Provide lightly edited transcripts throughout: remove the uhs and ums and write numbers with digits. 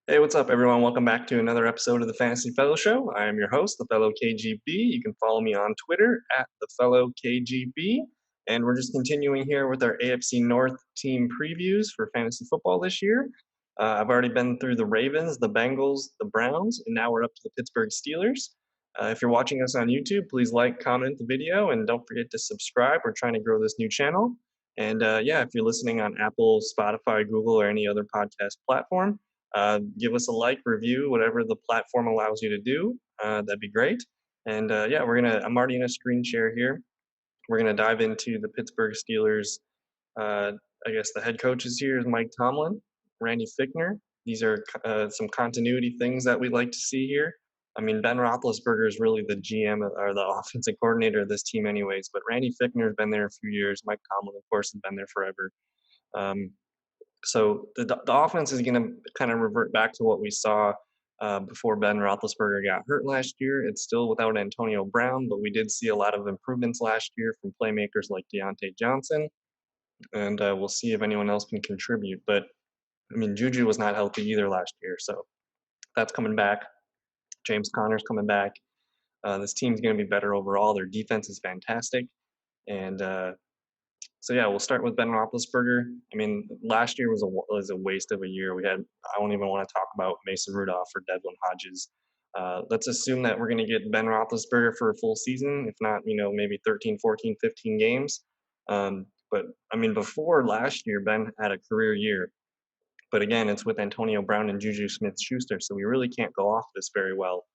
Hey, what's up, everyone? Welcome back to another episode of the Fantasy Fellow Show. I am your host, theFellowKGB. You can follow me on Twitter at theFellowKGB. And we're just continuing here with our AFC North team previews for fantasy football this year. I've already been through the Ravens, the Bengals, the Browns, and now we're up to the Pittsburgh Steelers. If you're watching us on YouTube, please like, comment the video, and don't forget to subscribe. We're trying to grow this new channel. And if you're listening on Apple, Spotify, Google, or any other podcast platform, give us a like, review, whatever the platform allows you to do. That'd be great. And I'm already in a screen share here. We're gonna dive into the Pittsburgh Steelers. Uh, I guess the head coaches here is Mike Tomlin, Randy Fichtner. These are some continuity things that we like to see here. I mean, Ben Roethlisberger is really the GM or the offensive coordinator of this team, anyways. But Randy Fichtner has been there a few years. Mike Tomlin, of course, has been there forever. Um, so the offense is going to kind of revert back to what we saw before Ben Roethlisberger got hurt last year. It's still without Antonio Brown, but we did see a lot of improvements last year from playmakers like Deante Johnson, and we'll see if anyone else can contribute. But I mean, Juju was not healthy either last year, so that's coming back. James Conner's coming back. This team's going to be better overall. Their defense is fantastic, and we'll start with Ben Roethlisberger. I mean, last year was a waste of a year. I don't even want to talk about Mason Rudolph or Devlin Hodges. Let's assume that we're going to get Ben Roethlisberger for a full season, if not, maybe 13, 14, 15 games. But I mean, before last year, Ben had a career year. But again, it's with Antonio Brown and Juju Smith-Schuster, so we really can't go off this very well.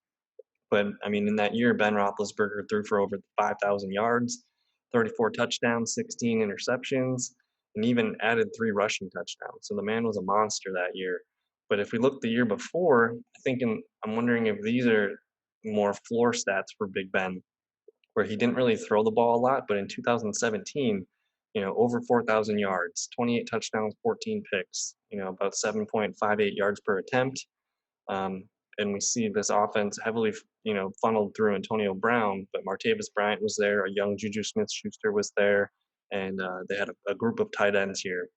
But I mean, in that year, Ben Roethlisberger threw for over 5,000 yards, 34 touchdowns, 16 interceptions, and even added 3 rushing touchdowns. So the man was a monster that year. But if we look the year before, I'm wondering if these are more floor stats for Big Ben, where he didn't really throw the ball a lot. But in 2017, over 4,000 yards, 28 touchdowns, 14 picks, about 7.58 yards per attempt. And we see this offense heavily, funneled through Antonio Brown, but Martavis Bryant was there, a young Juju Smith-Schuster was there, and they had a group of tight ends here.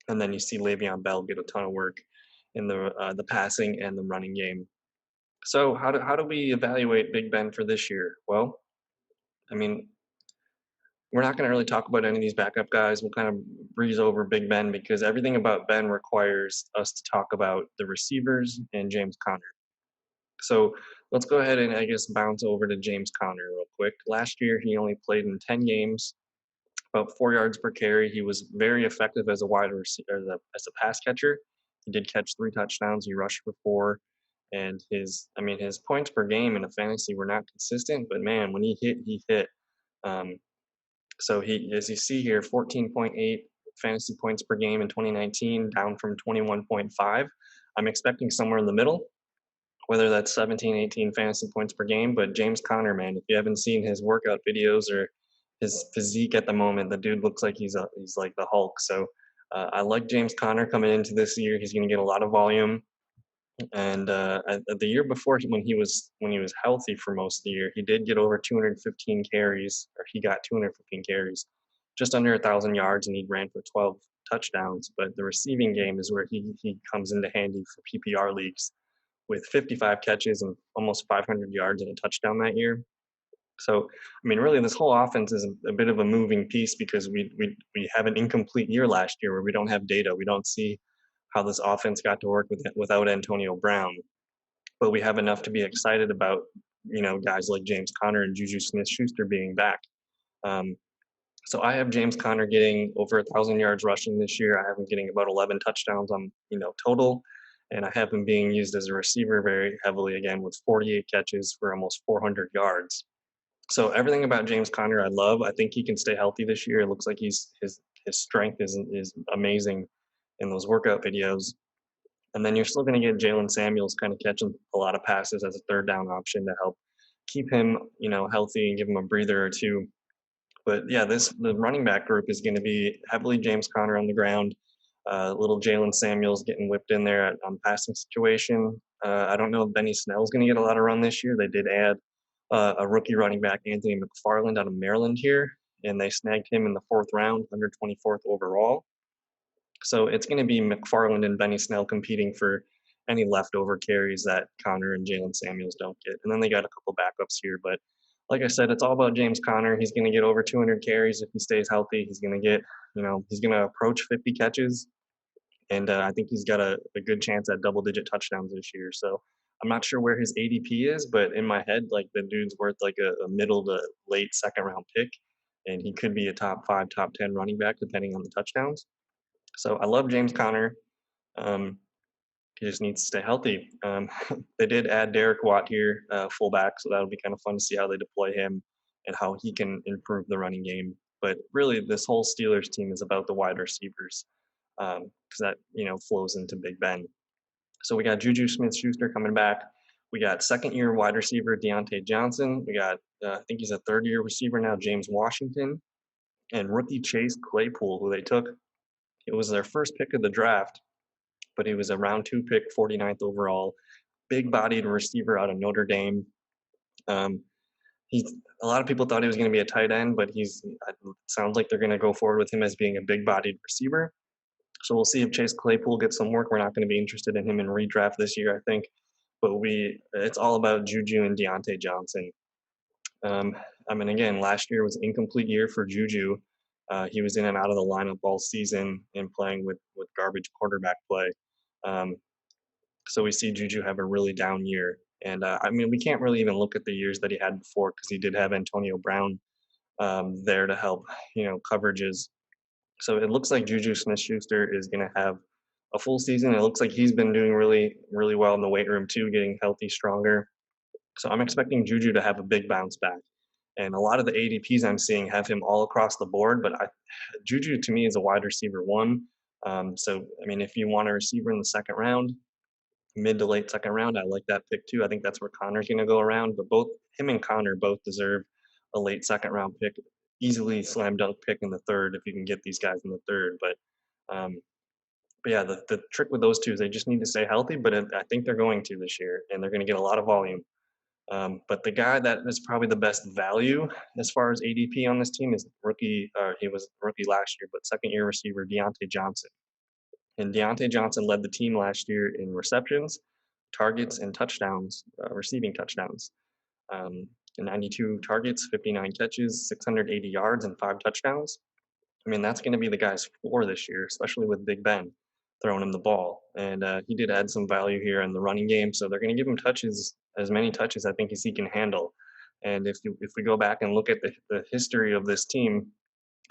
And then you see Le'Veon Bell get a ton of work in the passing and the running game. So how do we evaluate Big Ben for this year? Well, I mean, we're not going to really talk about any of these backup guys. We'll kind of breeze over Big Ben because everything about Ben requires us to talk about the receivers and James Conner. So let's go ahead and I guess bounce over to James Conner real quick. Last year, he only played in 10 games, about 4 yards per carry. He was very effective as a wide receiver, as a pass catcher. He did catch 3 touchdowns. He rushed for 4, and his points per game in a fantasy were not consistent. But man, when he hit, he hit. So as you see here, 14.8 fantasy points per game in 2019, down from 21.5. I'm expecting somewhere in the middle, whether that's 17, 18 fantasy points per game. But James Conner, man, if you haven't seen his workout videos or his physique at the moment, the dude looks like he's like the Hulk. So I like James Conner coming into this year. He's going to get a lot of volume. And the year before, when he was healthy for most of the year, he did get over 215 carries, or he got 215 carries, just under 1,000 yards, and he ran for 12 touchdowns. But the receiving game is where he comes into handy for PPR leagues, with 55 catches and almost 500 yards and a touchdown that year. So, I mean, really, this whole offense is a bit of a moving piece because we have an incomplete year last year where we don't have data. We don't see how this offense got to work without Antonio Brown. But we have enough to be excited about, guys like James Conner and Juju Smith-Schuster being back. So I have James Conner getting over 1,000 yards rushing this year. I have him getting about 11 touchdowns on, total. And I have him being used as a receiver very heavily again with 48 catches for almost 400 yards. So everything about James Conner I love. I think he can stay healthy this year. It looks like his strength is amazing in those workout videos. And then you're still going to get Jalen Samuels kind of catching a lot of passes as a third down option to help keep him, healthy and give him a breather or two. But yeah, the running back group is going to be heavily James Conner on the ground. Little Jalen Samuels getting whipped in there on passing situation. I don't know if Benny Snell's going to get a lot of run this year. They did add a rookie running back, Anthony McFarland, out of Maryland here, and they snagged him in the 4th round, 124th overall. So it's going to be McFarland and Benny Snell competing for, any leftover carries that Connor and Jalen Samuels don't get. And then they got a couple backups here, but like I said, it's all about James Conner. He's going to get over 200 carries if he stays healthy. He's going to get, he's going to approach 50 catches, and I think he's got a good chance at double-digit touchdowns this year. So I'm not sure where his ADP is, but in my head, like the dude's worth like a middle to late second round pick, and he could be a top 5, top 10 running back depending on the touchdowns. So I love James Conner. Um, he just needs to stay healthy. They did add Derek Watt here, fullback, so that'll be kind of fun to see how they deploy him and how he can improve the running game. But really, this whole Steelers team is about the wide receivers, because that flows into Big Ben. So we got Juju Smith-Schuster coming back. We got second-year wide receiver Deante Johnson. We got I think he's a third-year receiver now, James Washington, and rookie Chase Claypool, who they took. It was their first pick of the draft, but he was a round 2 pick, 49th overall, big-bodied receiver out of Notre Dame. He's a lot of people thought he was going to be a tight end, but it sounds like they're going to go forward with him as being a big-bodied receiver. So we'll see if Chase Claypool gets some work. We're not going to be interested in him in redraft this year, I think. But it's all about Juju and Deante Johnson. Again, last year was an incomplete year for Juju. He was in and out of the lineup all season and playing with garbage quarterback play. So we see Juju have a really down year. And we can't really even look at the years that he had before because he did have Antonio Brown there to help, coverages. So it looks like Juju Smith-Schuster is going to have a full season. It looks like he's been doing really, really well in the weight room too, getting healthy, stronger. So I'm expecting Juju to have a big bounce back. And a lot of the ADPs I'm seeing have him all across the board, but Juju to me is a wide receiver 1. If you want a receiver in the second round, mid to late second round, I like that pick too. I think that's where Connor's going to go around, but both him and Connor both deserve a late second round pick. Easily slam dunk pick in the third if you can get these guys in the third. But yeah, the trick with those two is they just need to stay healthy, but I think they're going to this year, and they're going to get a lot of volume. But the guy that is probably the best value as far as ADP on this team is rookie. He was rookie last year, but second-year receiver Deante Johnson. And Deante Johnson led the team last year in receptions, targets, and touchdowns, receiving touchdowns. 92 targets, 59 catches, 680 yards, and 5 touchdowns. That's going to be the guy's floor this year, especially with Big Ben throwing him the ball. And he did add some value here in the running game, so they're going to give him as many touches I think as he can handle. And if we go back and look at the history of this team,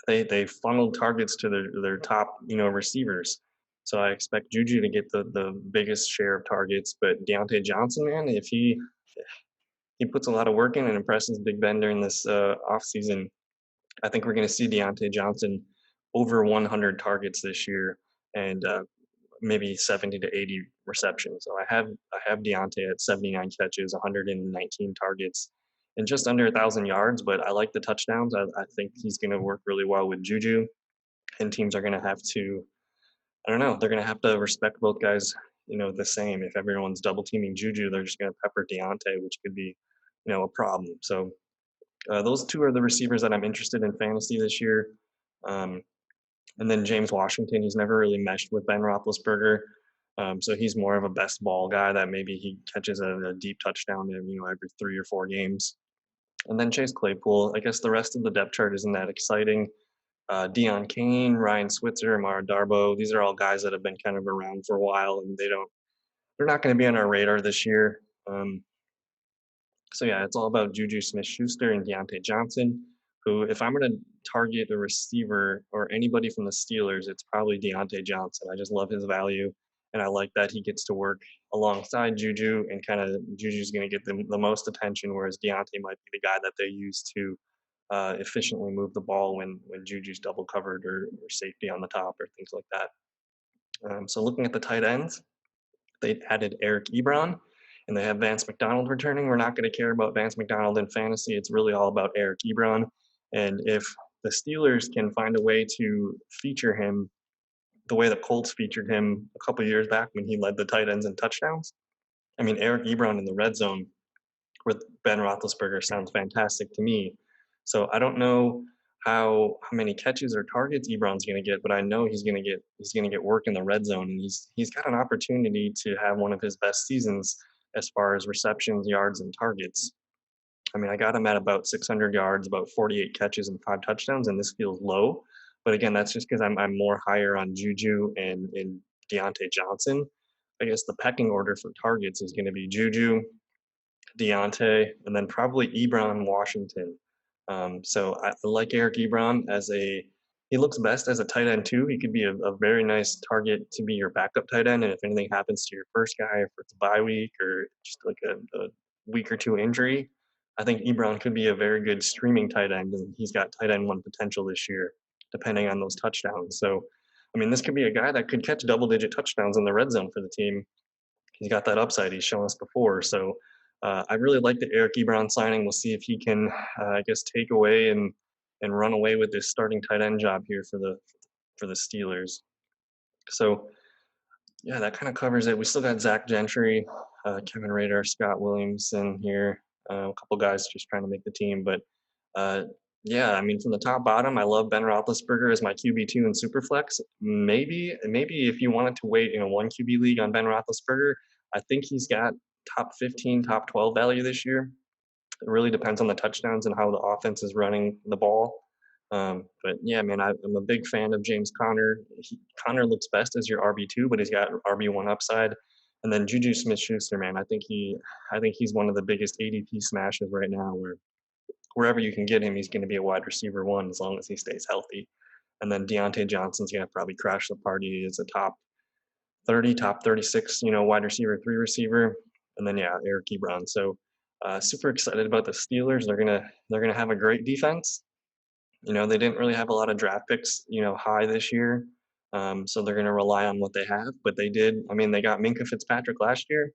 they funneled targets to their top receivers. So I expect Juju to get the biggest share of targets, but Deante Johnson, man, if he puts a lot of work in and impresses Big Ben during this offseason, I think we're going to see Deante Johnson over 100 targets this year and maybe 70 to 80 receptions. So I have Deante at 79 catches, 119 targets, and just under 1,000 yards. But I like the touchdowns. I think he's going to work really well with Juju, and teams are going to have to. I don't know. They're going to have to respect both guys, the same. If everyone's double teaming Juju, they're just going to pepper Deante, which could be, a problem. So those two are the receivers that I'm interested in fantasy this year. And then James Washington, he's never really meshed with Ben Roethlisberger. So he's more of a best ball guy that maybe he catches a deep touchdown in, every 3 or 4 games. And then Chase Claypool, I guess the rest of the depth chart isn't that exciting. Deion Kane, Ryan Switzer, Amara Darboh, these are all guys that have been kind of around for a while, and they're not going to be on our radar this year. So yeah, it's all about Juju Smith-Schuster and Deante Johnson, who, if I'm going to target a receiver or anybody from the Steelers, it's probably Deante Johnson. I just love his value, and I like that he gets to work alongside Juju, and kind of Juju's going to get the most attention, whereas Deante might be the guy that they use to efficiently move the ball when Juju's double covered or safety on the top or things like that. So looking at the tight ends, they added Eric Ebron, and they have Vance McDonald returning. We're not going to care about Vance McDonald in fantasy. It's really all about Eric Ebron. And if the Steelers can find a way to feature him the way the Colts featured him a couple years back when he led the tight ends in touchdowns, Eric Ebron in the red zone with Ben Roethlisberger sounds fantastic to me. So I don't know how many catches or targets Ebron's going to get, but I know he's going to get work in the red zone, and he's got an opportunity to have one of his best seasons as far as receptions, yards, and targets. I mean, I got him at about 600 yards, about 48 catches, and 5 touchdowns, and this feels low. But again, that's just because I'm more higher on Juju and Deante Johnson. I guess the pecking order for targets is going to be Juju, Deante, and then probably Ebron Washington. So I like Eric Ebron as he looks best as a tight end too. He could be a very nice target to be your backup tight end. And if anything happens to your first guy, if it's a bye week or just like a week or two injury, I think Ebron could be a very good streaming tight end. And he's got tight end one potential this year, depending on those touchdowns. So, I mean, this could be a guy that could catch double digit touchdowns in the red zone for the team. He's got that upside he's shown us before. So I really like the Eric Ebron signing. We'll see if he can, I guess, take away and run away with this starting tight end job here for the Steelers. So yeah, that kind of covers it. We still got Zach Gentry, Kevin Rader, Scott Williamson here, a couple guys just trying to make the team. But yeah, I mean, from the top bottom, I love Ben Roethlisberger as my QB2 in Superflex. Maybe if you wanted to wait in a one QB league on Ben Roethlisberger, I think he's got top 15, top 12 value this year. It really depends on the touchdowns and how the offense is running the ball. But yeah, man, I'm a big fan of James Conner. Conner looks best as your RB2, but he's got RB1 upside. And then Juju Smith-Schuster, man, I think he's one of the biggest ADP smashes right now. Where wherever you can get him, he's going to be a wide receiver one as long as he stays healthy. And then Deante Johnson's going to probably crash the party as a top 30, top 36, wide receiver, 3 receiver. And then yeah, Eric Ebron. So super excited about the Steelers. They're gonna have a great defense. They didn't really have a lot of draft picks, high this year. So they're gonna rely on what they have. But they did. I mean, they got Minka Fitzpatrick last year,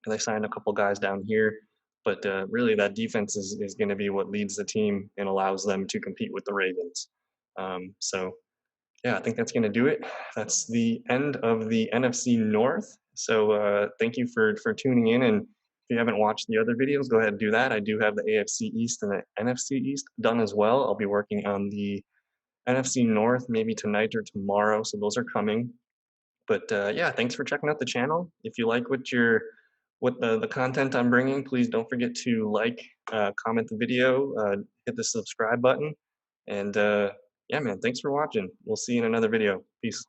and they signed a couple guys down here. But really, that defense is going to be what leads the team and allows them to compete with the Ravens. So yeah, I think that's going to do it. That's the end of the NFC North. So thank you for tuning in. And if you haven't watched the other videos, go ahead and do that. I do have the AFC East and the NFC East done as well. I'll be working on the NFC North maybe tonight or tomorrow. So those are coming. But yeah, thanks for checking out the channel. If you like what the content I'm bringing, please don't forget to like, comment the video, hit the subscribe button. And yeah, man, thanks for watching. We'll see you in another video. Peace.